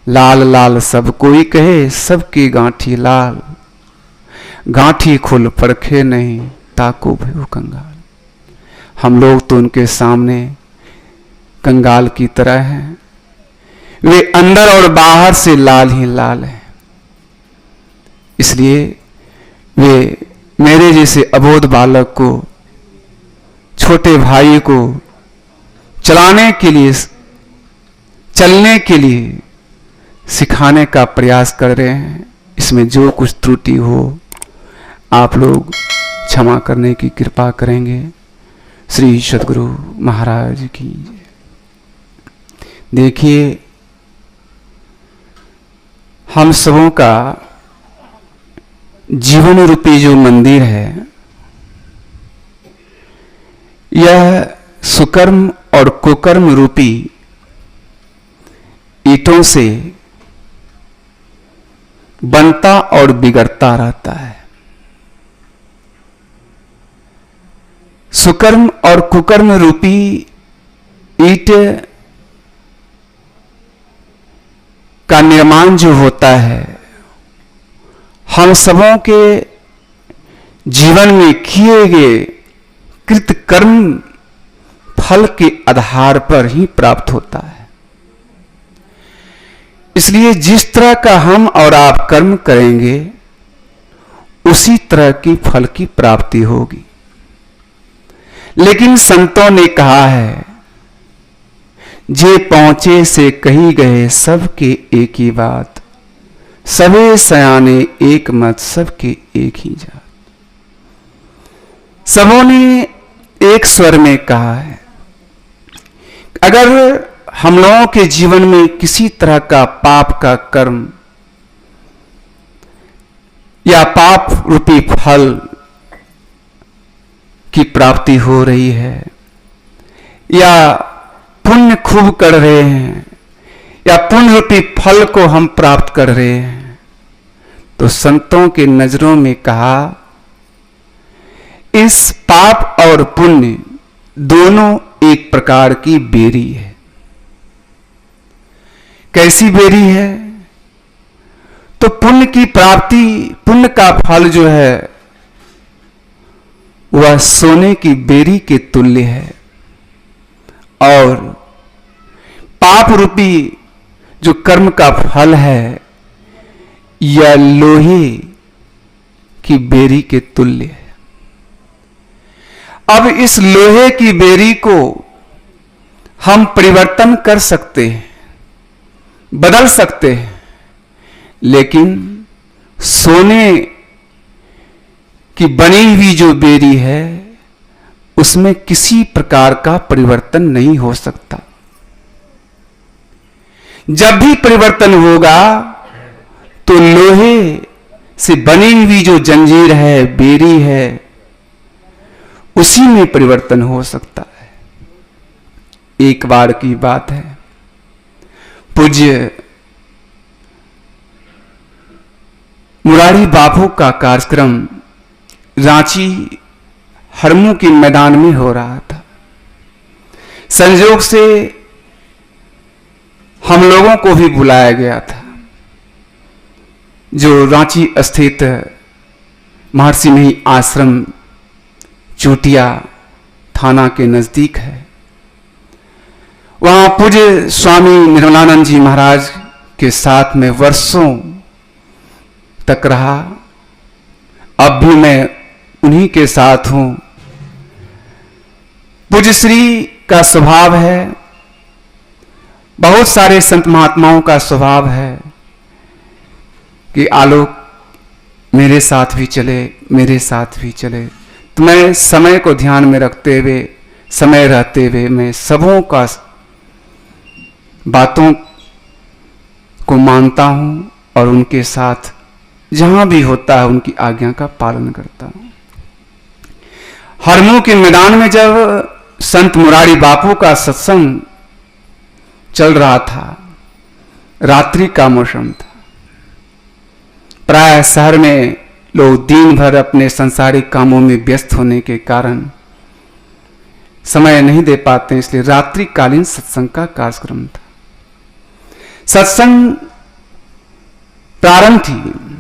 लाल लाल सब कोई कहे, सबकी गांठी लाल, गांठी खुल परखे नहीं, ताको भयो कंगाल। हम लोग तो उनके सामने कंगाल की तरह हैं, वे अंदर और बाहर से लाल ही लाल हैं। इसलिए वे मेरे जैसे अबोध बालक को, छोटे भाई को चलाने के लिए, चलने के लिए सिखाने का प्रयास कर रहे हैं। इसमें जो कुछ त्रुटि हो आप लोग क्षमा करने की कृपा करेंगे। श्री सद्गुरु महाराज की। देखिए, हम सबों का जीवन रूपी जो मंदिर है, यह सुकर्म और कुकर्म रूपी ईंटों से बनता और बिगड़ता रहता है। सुकर्म और कुकर्म रूपी ईंट का निर्माण जो होता है, हम सबों के जीवन में किए गए कृतकर्म फल के आधार पर ही प्राप्त होता है। इसलिए जिस तरह का हम और आप कर्म करेंगे, उसी तरह की फल की प्राप्ति होगी। लेकिन संतों ने कहा है, जे पहुंचे से कही गए सबके एक ही बात, सबे सयाने एक मत सबके एक ही जात। सबों ने एक स्वर में कहा है, अगर हम लोगों के जीवन में किसी तरह का पाप का कर्म या पाप रूपी फल की प्राप्ति हो रही है, या पुण्य खूब कर रहे हैं, या पुण्य रूपी फल को हम प्राप्त कर रहे हैं, तो संतों के नजरों में कहा, इस पाप और पुण्य दोनों एक प्रकार की बेरी है। कैसी बेरी है? तो पुण्य की प्राप्ति, पुण्य का फल जो है वह सोने की बेरी के तुल्य है, और पाप रूपी जो कर्म का फल है यह लोहे की बेरी के तुल्य है। अब इस लोहे की बेरी को हम परिवर्तन कर सकते हैं, बदल सकते हैं, लेकिन सोने की बनी हुई जो बेरी है उसमें किसी प्रकार का परिवर्तन नहीं हो सकता। जब भी परिवर्तन होगा तो लोहे से बनी हुई जो जंजीर है, बेरी है, उसी में परिवर्तन हो सकता है। एक बार की बात है, पूज्य मुरारी बापू का कार्यक्रम रांची हरमू के मैदान में हो रहा था। संयोग से हम लोगों को भी बुलाया गया था, जो रांची स्थित महर्षि मिहि आश्रम चोटिया थाना के नजदीक है। वहां पूज्य स्वामी निर्मलानंद जी महाराज के साथ में वर्षों तक रहा। अब भी मैं उन्हीं के साथ हूं। पूज्य श्री का स्वभाव है, बहुत सारे संत महात्माओं का स्वभाव है कि आलोक मेरे साथ भी चले, मेरे साथ भी चले। तो मैं समय को ध्यान में रखते हुए, समय रहते हुए मैं सबों का बातों को मानता हूं और उनके साथ जहां भी होता है उनकी आज्ञा का पालन करता हूं। हरमू के मैदान में जब संत मुरारी बापू का सत्संग चल रहा था, रात्रि का मौसम था। प्राय शहर में लोग दिन भर अपने संसारिक कामों में व्यस्त होने के कारण समय नहीं दे पाते, इसलिए रात्रिकालीन सत्संग का कार्यक्रम था। सत्संग प्रारंभ थी।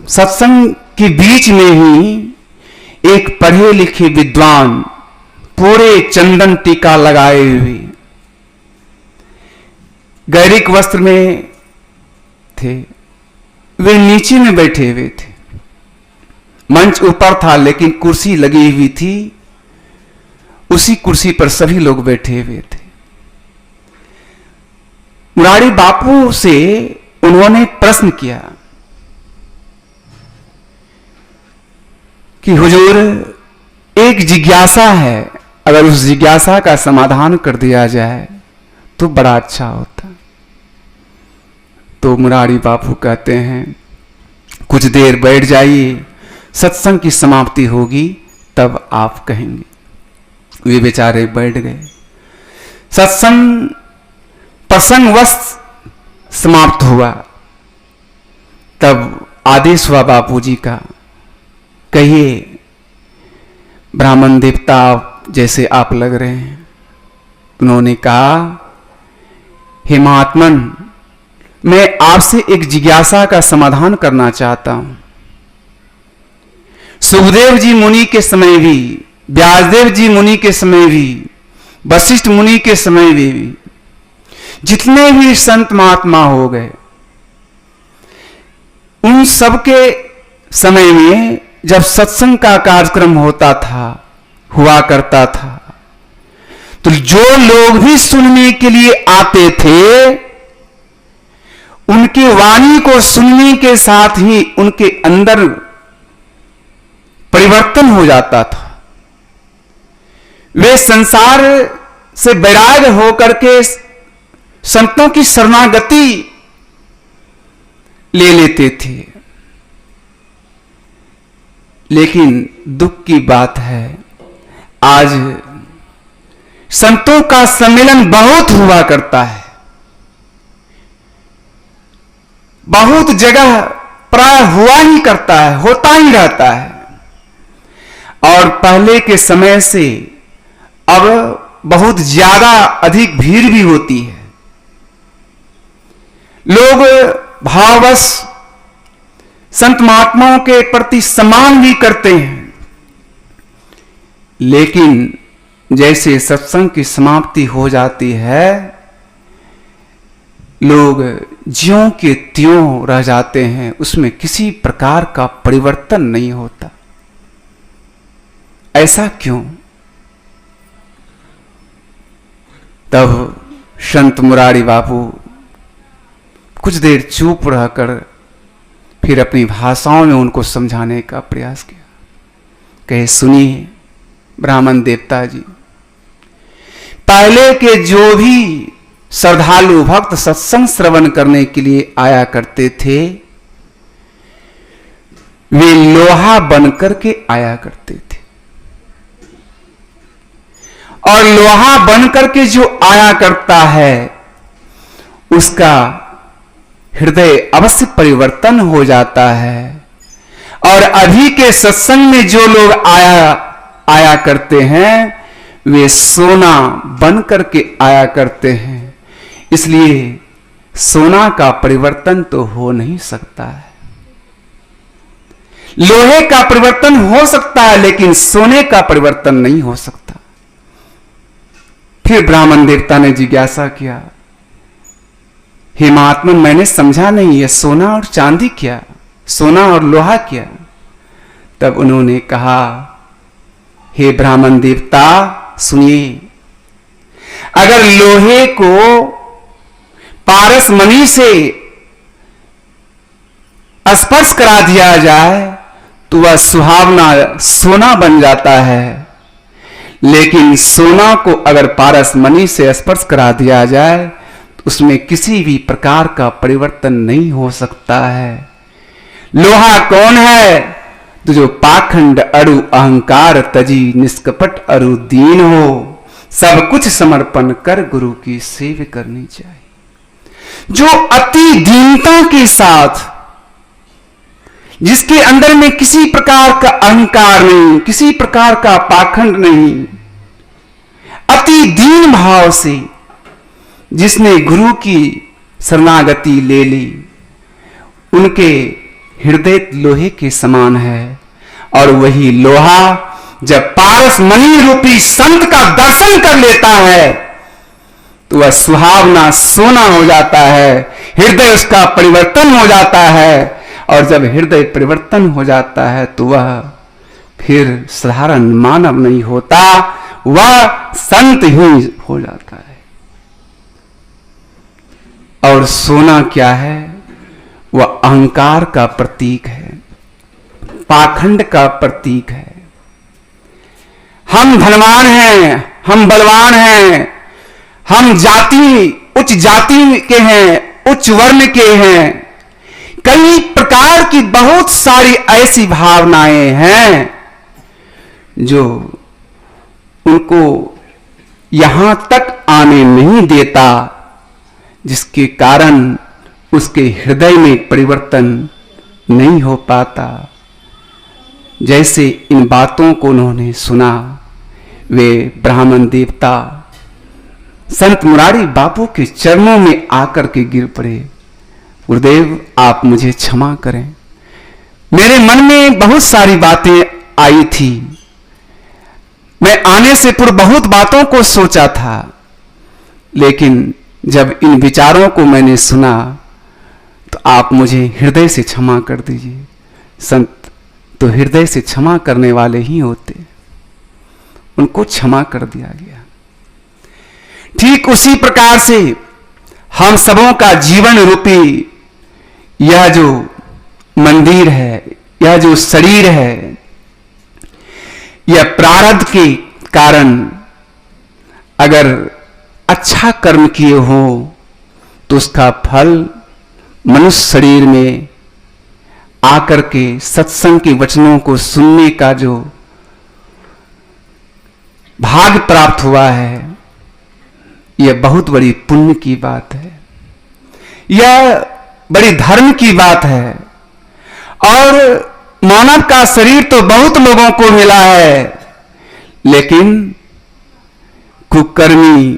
सत्संग के बीच में ही एक पढ़े लिखे विद्वान पूरे चंदन टीका लगाए हुए गैरिक वस्त्र में थे, वे नीचे में बैठे हुए थे। मंच ऊपर था लेकिन कुर्सी लगी हुई थी, उसी कुर्सी पर सभी लोग बैठे हुए थे। मुरारी बापू से उन्होंने प्रश्न किया कि हुजूर, एक जिज्ञासा है, अगर उस जिज्ञासा का समाधान कर दिया जाए तो बड़ा अच्छा होता। तो मुरारी बापू कहते हैं, कुछ देर बैठ जाइए, सत्संग की समाप्ति होगी तब आप कहेंगे। वे बेचारे बैठ गए। सत्संग प्रसंगवश समाप्त हुआ। तब आदेश हुआ बापूजी का, कहिए ब्राह्मण देवता जैसे आप लग रहे हैं। उन्होंने कहा, हे महात्मन, मैं आपसे एक जिज्ञासा का समाधान करना चाहता हूं। सुखदेव जी मुनि के समय भी, व्यासदेव जी मुनि के समय भी, वशिष्ठ मुनि के समय भी जितने भी संत महात्मा हो गए, उन सबके समय में जब सत्संग का कार्यक्रम होता था, हुआ करता था, तो जो लोग भी सुनने के लिए आते थे, उनकी वाणी को सुनने के साथ ही उनके अंदर परिवर्तन हो जाता था। वे संसार से वैराग्य होकर के संतों की शरणागति ले लेते थे। लेकिन दुख की बात है, आज संतों का सम्मेलन बहुत हुआ करता है, बहुत जगह प्राय हुआ ही करता है, होता ही रहता है। और पहले के समय से अब बहुत ज्यादा अधिक भीड़ भी होती है। लोग भाववश संत महात्माओं के प्रति सम्मान भी करते हैं, लेकिन जैसे सत्संग की समाप्ति हो जाती है, लोग ज्यों के त्यों रह जाते हैं, उसमें किसी प्रकार का परिवर्तन नहीं होता। ऐसा क्यों? तब संत मुरारी बापू कुछ देर चुप रहकर फिर अपनी भाषाओं में उनको समझाने का प्रयास किया। कहे, सुनिए ब्राह्मण देवता जी, पहले के जो भी श्रद्धालु भक्त सत्संग श्रवण करने के लिए आया करते थे, वे लोहा बनकर के आया करते थे। और लोहा बनकर के जो आया करता है, उसका हृदय अवश्य परिवर्तन हो जाता है। और अभी के सत्संग में जो लोग आया करते हैं, वे सोना बन करके आया करते हैं। इसलिए सोना का परिवर्तन तो हो नहीं सकता है। लोहे का परिवर्तन हो सकता है, लेकिन सोने का परिवर्तन नहीं हो सकता। फिर ब्राह्मण देवता ने जिज्ञासा किया, हे महात्मन, मैंने समझा नहीं, यह सोना और चांदी क्या, सोना और लोहा क्या? तब उन्होंने कहा, हे ब्राह्मण देवता सुनिए, अगर लोहे को पारस मणि से स्पर्श करा दिया जाए तो वह सुहावना सोना बन जाता है, लेकिन सोना को अगर पारस मणि से स्पर्श करा दिया जाए तो उसमें किसी भी प्रकार का परिवर्तन नहीं हो सकता है। लोहा कौन है? तो जो पाखंड अरु अहंकार तजी निष्कपट अरु दीन हो, सब कुछ समर्पण कर गुरु की सेवा करनी चाहिए। जो अति दीनता के साथ, जिसके अंदर में किसी प्रकार का अहंकार नहीं, किसी प्रकार का पाखंड नहीं, अति दीन भाव से जिसने गुरु की शरणागति ले ली, उनके हृदय लोहे के समान है, और वही लोहा जब पारस मणि रूपी संत का दर्शन कर लेता है तो वह सुहावना सोना हो जाता है, हृदय उसका परिवर्तन हो जाता है। और जब हृदय परिवर्तन हो जाता है तो वह फिर साधारण मानव नहीं होता, वह संत ही हो जाता है। और सोना क्या है? वह अहंकार का प्रतीक है, पाखंड का प्रतीक है। हम धनवान हैं, हम बलवान हैं, हम उच्च जाति के हैं, उच्च वर्ण के हैं, कई प्रकार की बहुत सारी ऐसी भावनाएं हैं जो उनको यहां तक आने नहीं देता, जिसके कारण उसके हृदय में परिवर्तन नहीं हो पाता। जैसे इन बातों को उन्होंने सुना, वे ब्राह्मण देवता संत मुरारी बापू के चरणों में आकर के गिर पड़े। गुरुदेव, आप मुझे क्षमा करें, मेरे मन में बहुत सारी बातें आई थी, मैं आने से पूर्व बहुत बातों को सोचा था, लेकिन जब इन विचारों को मैंने सुना तो आप मुझे हृदय से क्षमा कर दीजिए। संत तो हृदय से क्षमा करने वाले ही होते, उनको क्षमा कर दिया गया। ठीक उसी प्रकार से हम सबों का जीवन रूपी यह जो मंदिर है, यह जो शरीर है, यह प्रारब्ध के कारण अगर अच्छा कर्म किए हो तो उसका फल मनुष्य शरीर में आकर के सत्संग के वचनों को सुनने का जो भाग्य प्राप्त हुआ है, यह बहुत बड़ी पुण्य की बात है, यह बड़ी धर्म की बात है। और मानव का शरीर तो बहुत लोगों को मिला है, लेकिन कुकर्मी,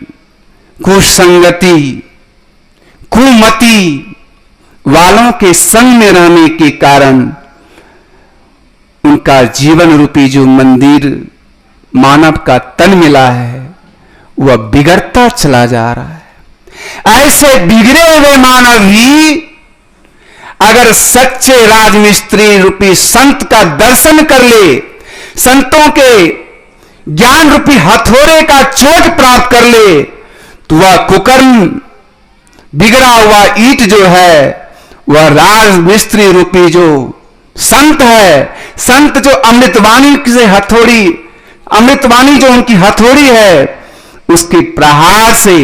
कुसंगति, कुमति वालों के संग में रहने के कारण उनका जीवन रूपी जो मंदिर मानव का तन मिला है वह बिगड़ता चला जा रहा है। ऐसे बिगड़े हुए मानव ही अगर सच्चे राजमिस्त्री रूपी संत का दर्शन कर ले, संतों के ज्ञान रूपी हथौड़े का चोट प्राप्त कर ले, तो वह कुकर्म बिगड़ा हुआ ईंट जो है, वह राजमिस्त्री रूपी जो संत है, संत जो अमृतवाणी से हथौड़ी, अमृतवाणी जो उनकी हथौड़ी है, उसके प्रहार से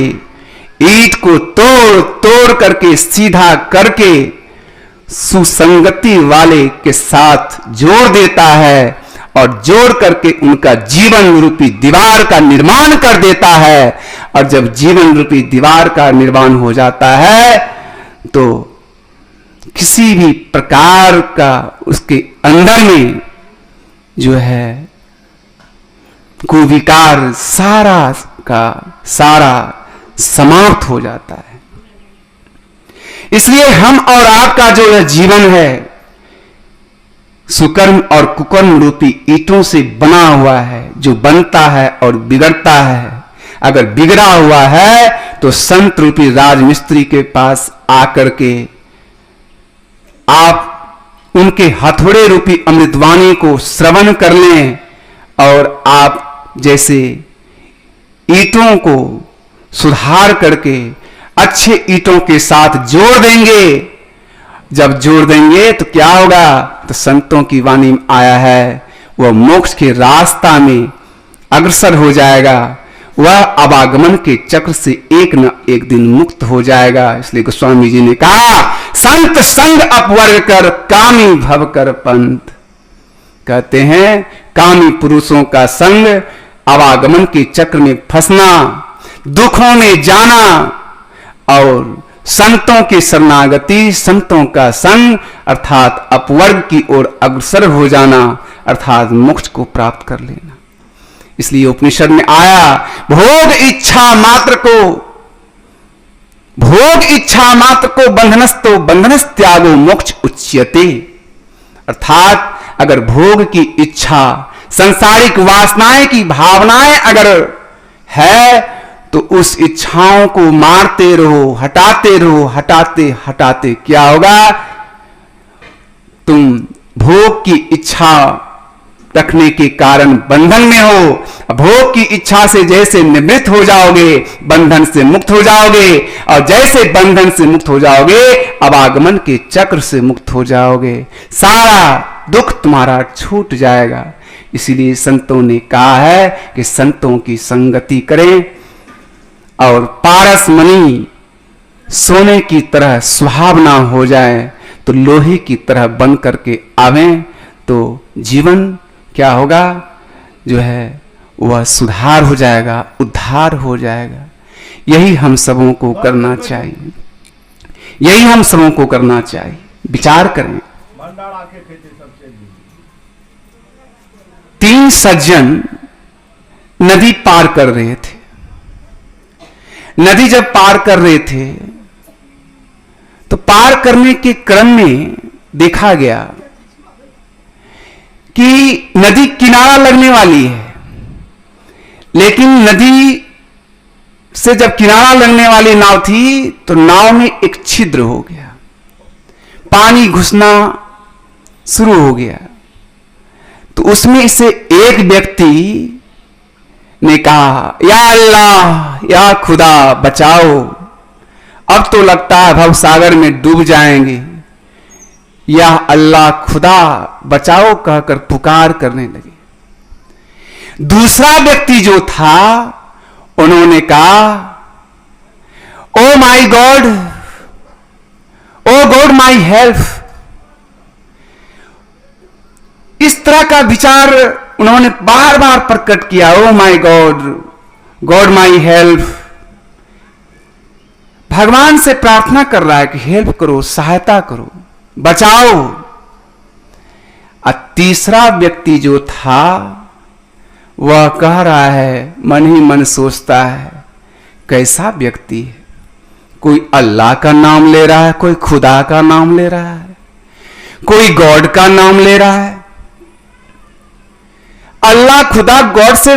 ईंट को तोड़ तोड़ करके सीधा करके सुसंगति वाले के साथ जोड़ देता है, और जोड़ करके उनका जीवन रूपी दीवार का निर्माण कर देता है। और जब जीवन रूपी दीवार का निर्माण हो जाता है तो किसी भी प्रकार का उसके अंदर में जो है कुविकार सारा का सारा समाप्त हो जाता है। इसलिए हम और आपका जो यह जीवन है सुकर्म और कुकर्म रूपी ईंटों से बना हुआ है, जो बनता है और बिगड़ता है। अगर बिगड़ा हुआ है तो संत रूपी राजमिस्त्री के पास आकर के आप उनके हथौड़े रूपी अमृतवाणी को श्रवण कर लें, और आप जैसे ईंटों को सुधार करके अच्छे ईंटों के साथ जोड़ देंगे। जब जोड़ देंगे तो क्या होगा? तो संतों की वाणी में आया है, वह मोक्ष के रास्ता में अग्रसर हो जाएगा, वह अवागमन के चक्र से एक न एक दिन मुक्त हो जाएगा। इसलिए गोस्वामी जी ने कहा, संत संग अपवर्ग कर कामी भव कर पंथ। कहते हैं कामी पुरुषों का संग, अवागमन के चक्र में फंसना, दुखों में जाना, और संतों की शरणागति, संतों का संग अर्थात अपवर्ग की ओर अग्रसर हो जाना, अर्थात मोक्ष को प्राप्त कर लेना। इसलिए उपनिषद में आया, भोग इच्छा मात्र को बंधनस्तो बंधनस त्यागो मोक्ष उच्यते। अर्थात अगर भोग की इच्छा, संसारिक वासनाएं की भावनाएं अगर है तो उस इच्छाओं को मारते रहो, हटाते रहो, हटाते हटाते क्या होगा, तुम भोग की इच्छा रखने के कारण बंधन में हो। भोग की इच्छा से जैसे निवृत्त हो जाओगे, बंधन से मुक्त हो जाओगे, और जैसे बंधन से मुक्त हो जाओगे, अवागमन के चक्र से मुक्त हो जाओगे, सारा दुख तुम्हारा छूट जाएगा। इसीलिए संतों ने कहा है कि संतों की संगति करें और पारस मणि सोने की तरह सुहावना हो जाए, तो लोहे की तरह बन करके आवें, तो जीवन क्या होगा, जो है वह सुधार हो जाएगा, उद्धार हो जाएगा। यही हम सबों को करना चाहिए, यही हम सबों को करना चाहिए। विचार करें, 3 सज्जन नदी पार कर रहे थे। नदी जब पार कर रहे थे तो पार करने के क्रम में देखा गया कि नदी किनारा लगने वाली है, लेकिन नदी से जब किनारा लगने वाली नाव थी तो नाव में एक छिद्र हो गया, पानी घुसना शुरू हो गया। तो उसमें से एक व्यक्ति ने कहा, या अल्लाह, या खुदा बचाओ, अब तो लगता है भवसागर में डूब जाएंगे। या अल्लाह खुदा बचाओ कहकर पुकार करने लगे। दूसरा व्यक्ति जो था उन्होंने कहा, oh my God, oh God my help. इस तरह का विचार उन्होंने बार बार प्रकट किया, oh my God, God my help. भगवान से प्रार्थना कर रहा है कि हेल्प करो, सहायता करो, बचाओ। और तीसरा व्यक्ति जो था वह कह रहा है, मन ही मन सोचता है, कैसा व्यक्ति है, कोई अल्लाह का नाम ले रहा है, कोई खुदा का नाम ले रहा है, कोई गॉड का नाम ले रहा है। अल्लाह खुदा गॉड से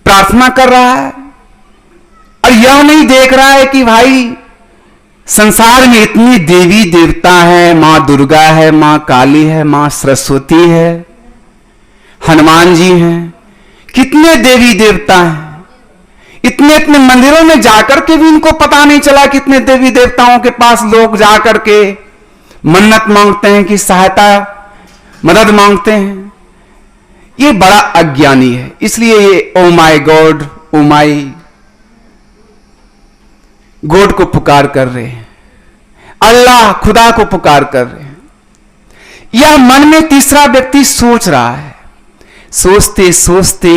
प्रार्थना कर रहा है और यह नहीं देख रहा है कि भाई संसार में इतनी देवी देवता है, मां दुर्गा है, मां काली है, मां सरस्वती है, हनुमान जी हैं, कितने देवी देवता हैं। इतने इतने मंदिरों में जाकर के भी इनको पता नहीं चला कितने देवी देवताओं के पास लोग जाकर के मन्नत मांगते हैं कि सहायता मदद मांगते हैं। ये बड़ा अज्ञानी है। इसलिए ये ओ my God, O my God को पुकार कर रहे हैं, अल्लाह खुदा को पुकार कर रहे हैं। यह मन में तीसरा व्यक्ति सोच रहा है। सोचते सोचते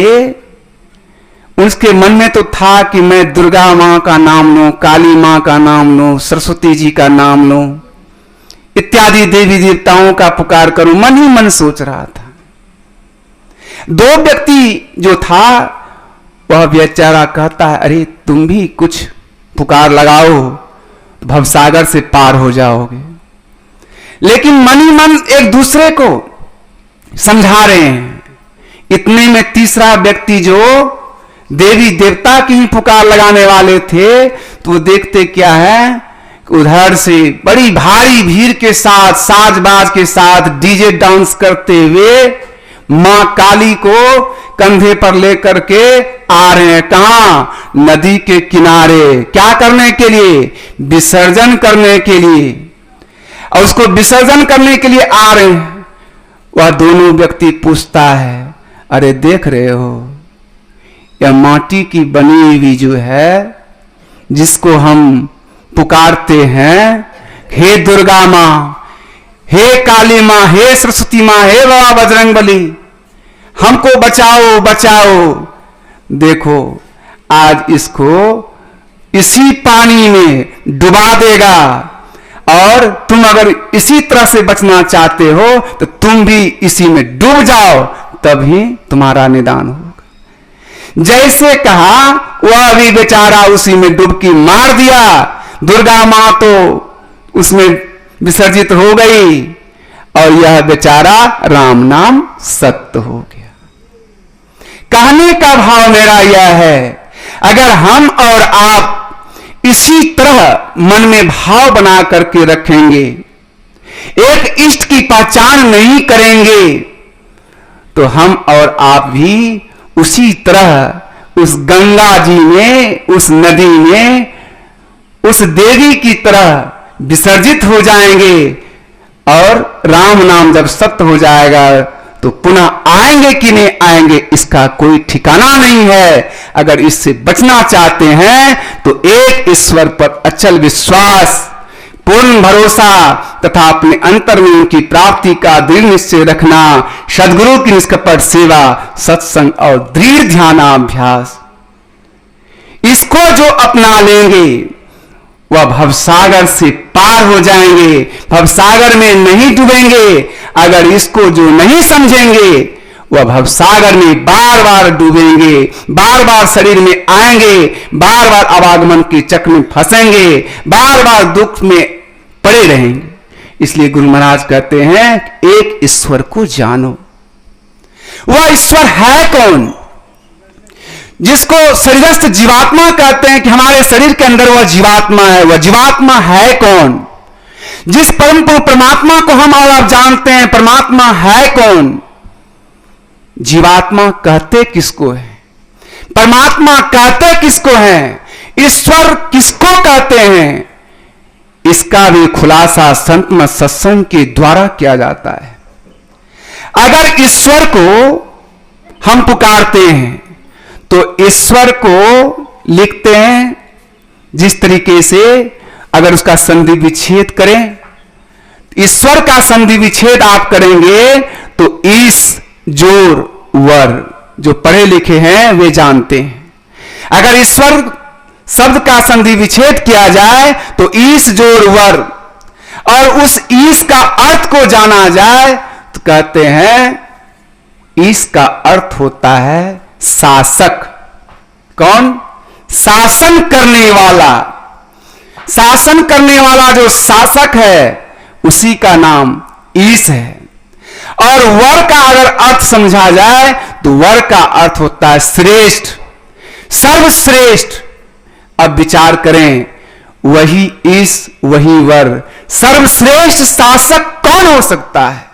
उसके मन में तो था कि मैं दुर्गा मां का नाम लूं, काली मां का नाम लूं, सरस्वती जी का नाम लूं, इत्यादि देवी देवताओं का पुकार करूं, मन ही मन सोच रहा था। दो व्यक्ति जो था वह बेचारा कहता है, अरे तुम भी कुछ पुकार लगाओ, भवसागर से पार हो जाओगे। लेकिन मन ही मन एक दूसरे को समझा रहे हैं। इतने में तीसरा व्यक्ति जो देवी देवता की ही पुकार लगाने वाले थे, तो वो देखते क्या है, उधर से बड़ी भारी भीड़ के साथ, साजबाज के साथ, डीजे डांस करते हुए मां काली को कंधे पर लेकर के आ रहे हैं। कहां? नदी के किनारे। क्या करने के लिए? विसर्जन करने के लिए। और उसको विसर्जन करने के लिए आ रहे हैं। वह दोनों व्यक्ति पूछता है, अरे देख रहे हो, यह माटी की बनी हुई जो है, जिसको हम पुकारते हैं, हे दुर्गा मां, हे काली मां, हे सरस्वती मां, हे बाबा बजरंगबली, हमको बचाओ बचाओ। देखो आज इसको इसी पानी में डुबा देगा, और तुम अगर इसी तरह से बचना चाहते हो तो तुम भी इसी में डूब जाओ, तभी तुम्हारा निदान होगा। जैसे कहा वह भी बेचारा उसी में डुबकी मार दिया। दुर्गा मां तो उसमें विसर्जित हो गई और यह बेचारा राम नाम सत्य हो गया। कहने का भाव मेरा यह है, अगर हम और आप इसी तरह मन में भाव बना करके रखेंगे, एक इष्ट की पहचान नहीं करेंगे, तो हम और आप भी उसी तरह उस गंगा जी में, उस नदी में, उस देवी की तरह विसर्जित हो जाएंगे। और राम नाम जब सत्य हो जाएगा तो पुनः आएंगे कि नहीं आएंगे इसका कोई ठिकाना नहीं है। अगर इससे बचना चाहते हैं तो एक ईश्वर पर अचल विश्वास, पूर्ण भरोसा तथा अपने अंतर में उनकी प्राप्ति का दृढ़ निश्चय रखना, सद्गुरु की निष्कपट सेवा, सत्संग और दृढ़ ध्यानाभ्यास, इसको जो अपना लेंगे वह भवसागर से पार हो जाएंगे, भवसागर में नहीं डूबेंगे। अगर इसको जो नहीं समझेंगे वह भवसागर में बार बार डूबेंगे, बार बार शरीर में आएंगे, बार बार आवागमन के चक्र में फंसेंगे, बार बार दुख में पड़े रहेंगे। इसलिए गुरु महाराज कहते हैं एक ईश्वर को जानो। वह ईश्वर है कौन? जिसको शरीरस्थ जीवात्मा कहते हैं कि हमारे शरीर के अंदर वह जीवात्मा है, वह जीवात्मा है कौन? जिस परम परमात्मा को हम और आप जानते हैं, परमात्मा है कौन? जीवात्मा कहते किसको है? परमात्मा कहते किसको है? ईश्वर किसको कहते हैं? इसका भी खुलासा संत मत सत्संग के द्वारा किया जाता है। अगर ईश्वर को हम पुकारते हैं तो ईश्वर को लिखते हैं जिस तरीके से, अगर उसका संधि विच्छेद करें, ईश्वर का संधि विच्छेद आप करेंगे तो ईश जोर वर, जो पढ़े लिखे हैं वे जानते हैं। अगर ईश्वर शब्द का संधि विच्छेद किया जाए तो ईश जोर वर, और उस ईश का अर्थ को जाना जाए तो कहते हैं ईश का अर्थ होता है शासक। कौन? शासन करने वाला। शासन करने वाला जो शासक है उसी का नाम ईश है। और वर का अगर अर्थ समझा जाए तो वर का अर्थ होता है श्रेष्ठ, सर्वश्रेष्ठ। अब विचार करें, वही ईश वही वर, सर्वश्रेष्ठ शासक कौन हो सकता है?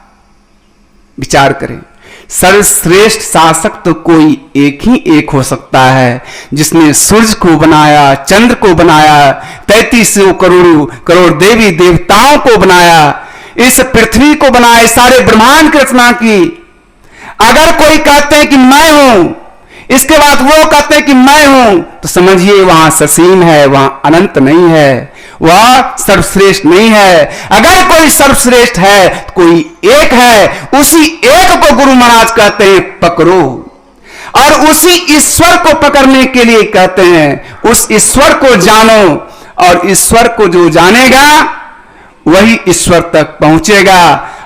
विचार करें, सर्वश्रेष्ठ शासक तो कोई एक ही एक हो सकता है, जिसने सूर्य को बनाया, चंद्र को बनाया, 33 करोड़ देवी देवताओं को बनाया, इस पृथ्वी को बनाया, सारे ब्रह्मांड की रचना की। अगर कोई कहते हैं कि मैं हूं, इसके बाद वो कहते हैं कि मैं हूं, तो समझिए वहां ससीम है, वहां अनंत नहीं है, वह सर्वश्रेष्ठ नहीं है। अगर कोई सर्वश्रेष्ठ है तो कोई एक है, उसी एक को गुरु महाराज कहते हैं पकड़ो। और उसी ईश्वर को पकड़ने के लिए कहते हैं उस ईश्वर को जानो, और ईश्वर को जो जानेगा वही ईश्वर तक पहुंचेगा।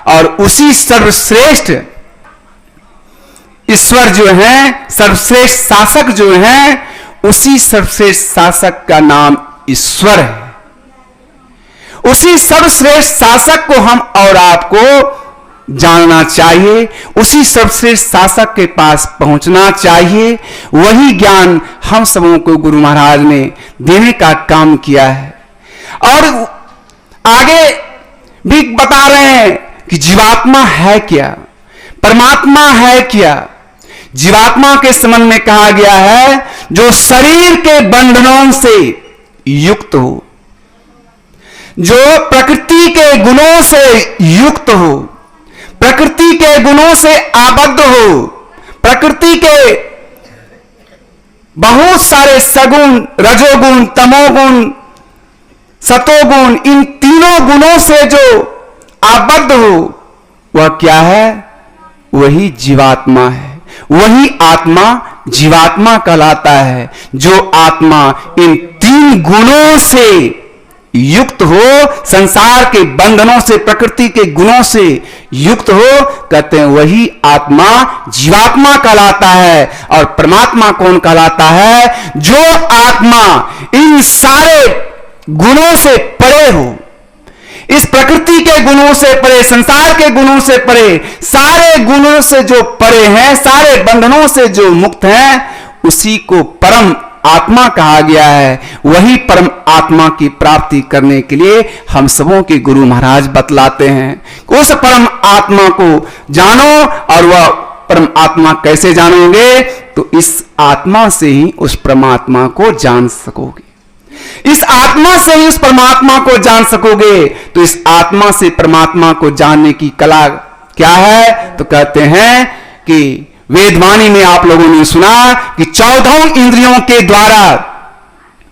और उसी सर्वश्रेष्ठ ईश्वर जो है, सर्वश्रेष्ठ शासक जो है, उसी सर्वश्रेष्ठ शासक का नाम ईश्वर है। उसी सर्वश्रेष्ठ शासक को हम और आपको जानना चाहिए, उसी सर्वश्रेष्ठ शासक के पास पहुंचना चाहिए। वही ज्ञान हम सबों को गुरु महाराज ने देने का काम किया है। और आगे भी बता रहे हैं कि जीवात्मा है क्या, परमात्मा है क्या। जीवात्मा के संबंध में कहा गया है जो शरीर के बंधनों से युक्त हो, जो प्रकृति के गुणों से युक्त हो, प्रकृति के गुणों से आबद्ध हो, प्रकृति के बहुत सारे सगुण, रजोगुण, तमोगुण, सतोगुण, इन तीनों गुणों से जो आबद्ध हो, वह क्या है? वही जीवात्मा है। वही आत्मा जीवात्मा कहलाता है। जो आत्मा इन तीन गुणों से युक्त हो, संसार के बंधनों से, प्रकृति के गुणों से युक्त हो, कहते हैं वही आत्मा जीवात्मा कहलाता है। और परमात्मा कौन कहलाता है? जो आत्मा इन सारे गुणों से परे हो, इस प्रकृति के गुणों से परे, संसार के गुणों से परे, सारे गुणों से जो परे हैं, सारे बंधनों से जो मुक्त हैं, उसी को परम आत्मा कहा गया है। वही परम आत्मा की प्राप्ति करने के लिए हम सबों के गुरु महाराज बतलाते हैं। उस परम आत्मा को जानो, और वह परम आत्मा कैसे जानोगे? तो इस आत्मा से ही उस परमात्मा को जान सकोगे। इस आत्मा से ही उस परमात्मा को जान सकोगे। तो इस आत्मा से परमात्मा को जानने की कला क्या है? तो कहते हैं कि वेदवाणी में आप लोगों ने सुना कि 14 इंद्रियों के द्वारा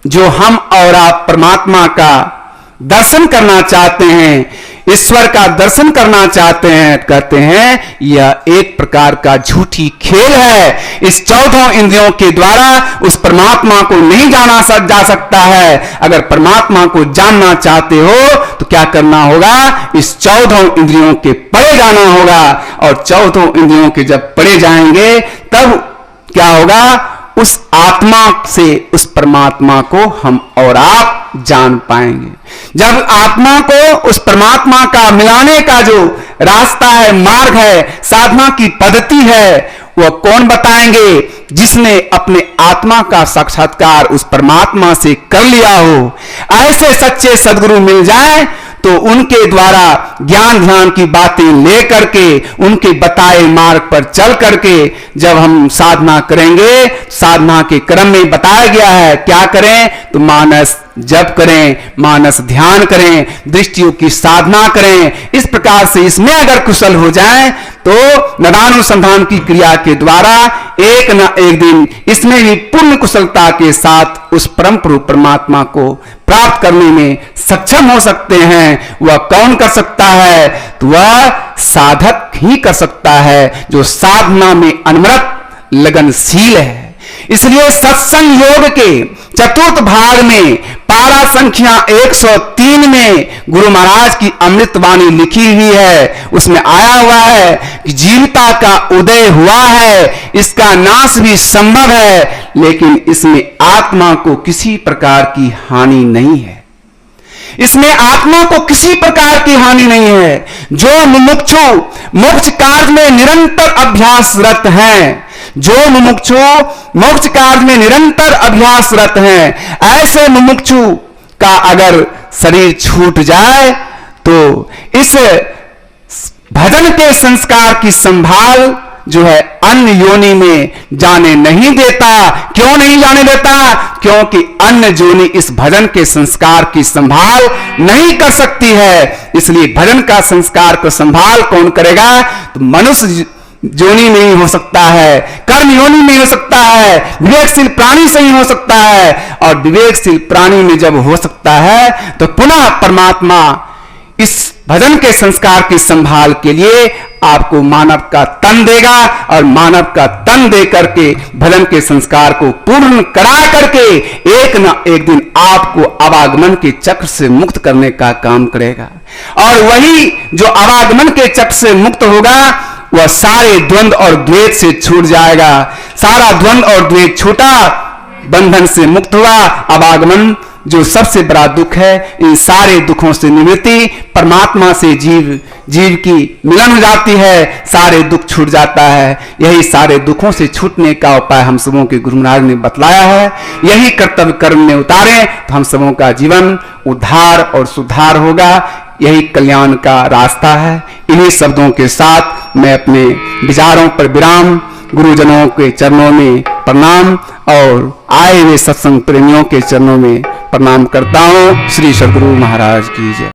जो हम और आप परमात्मा का दर्शन करना चाहते हैं, ईश्वर का दर्शन करना चाहते हैं, कहते हैं यह एक प्रकार का झूठी खेल है। इस 14 इंद्रियों के द्वारा उस परमात्मा को नहीं जाना जा सकता है। अगर परमात्मा को जानना चाहते हो तो क्या करना होगा? इस 14 इंद्रियों के परे जाना होगा। और 14 इंद्रियों के जब परे जाएंगे तब क्या होगा? उस आत्मा से उस परमात्मा को हम और आप जान पाएंगे। जब आत्मा को उस परमात्मा का मिलाने का जो रास्ता है, मार्ग है, साधना की पद्धति है, वह कौन बताएंगे? जिसने अपने आत्मा का साक्षात्कार उस परमात्मा से कर लिया हो। ऐसे सच्चे सद्गुरु मिल जाए तो उनके द्वारा ज्ञान ध्यान की बातें लेकर के, उनके बताए मार्ग पर चल करके जब हम साधना करेंगे, साधना के क्रम में बताया गया है क्या करें? तो मानस जप करें, मानस ध्यान करें, दृष्टियों की साधना करें। इस प्रकार से इसमें अगर कुशल हो जाएं तो नदानुसंधान की क्रिया के द्वारा एक न एक दिन इसमें भी पूर्ण कुशलता के साथ उस परम परमात्मा को प्राप्त करने में सक्षम हो सकते हैं। वह कौन कर सकता है? तो वह साधक ही कर सकता है जो साधना में अनवरत लगनशील है। इसलिए सत्संग योग के चतुर्थ भाग में पारा संख्या 103 में गुरु महाराज की अमृतवाणी लिखी हुई है। उसमें आया हुआ है कि जीविता का उदय हुआ है, इसका नाश भी संभव है, लेकिन इसमें आत्मा को किसी प्रकार की हानि नहीं है। इसमें आत्मा को किसी प्रकार की हानि नहीं है। जो मुमुक्षु मोक्ष कार्य में निरंतर अभ्यासरत हैं, जो मुमुक्षु मोक्ष कार्य में निरंतर अभ्यासरत हैं, ऐसे मुमुक्षु का अगर शरीर छूट जाए तो इस भजन के संस्कार की संभाल जो है अन्य योनि में जाने नहीं देता। क्यों नहीं जाने देता? क्योंकि अन्य योनि इस भजन के संस्कार की संभाल नहीं कर सकती है। इसलिए भजन का संस्कार को संभाल कौन करेगा? तो मनुष्य योनि में ही हो सकता है, कर्म योनि में हो सकता है, विवेकशील प्राणी से ही हो सकता है। और विवेकशील प्राणी में जब हो सकता है तो पुनः परमात्मा इस भजन के संस्कार की संभाल के लिए आपको मानव का तन देगा, और मानव का तन दे करके भजन के संस्कार को पूर्ण करा करके एक न एक दिन आपको अवागमन के चक्र से मुक्त करने का काम करेगा। और वही जो अवागमन के चक्र से मुक्त होगा वह सारे द्वंद्व और द्वेष से छूट जाएगा। सारा द्वंद्व और द्वेष छूटा, बंधन से मुक्त हुआ। अवागमन जो सबसे बड़ा दुख है, इन सारे दुखों से निवृत्ति, परमात्मा से जीव की मिलन हो जाती है, सारे दुख छूट जाता है। यही सारे दुखों से छूटने का उपाय हम सबों के गुरु महाराज ने बतलाया है। यही कर्तव्य कर्म में उतारें तो हम सबों का जीवन उद्धार और सुधार होगा। यही कल्याण का रास्ता है। इन्हीं शब्दों के साथ मैं अपने विचारों पर विराम, गुरुजनों के चरणों में प्रणाम और आए हुए सत्संग प्रेमियों के चरणों में प्रणाम करता हूँ। श्री सद्गुरु महाराज की जय।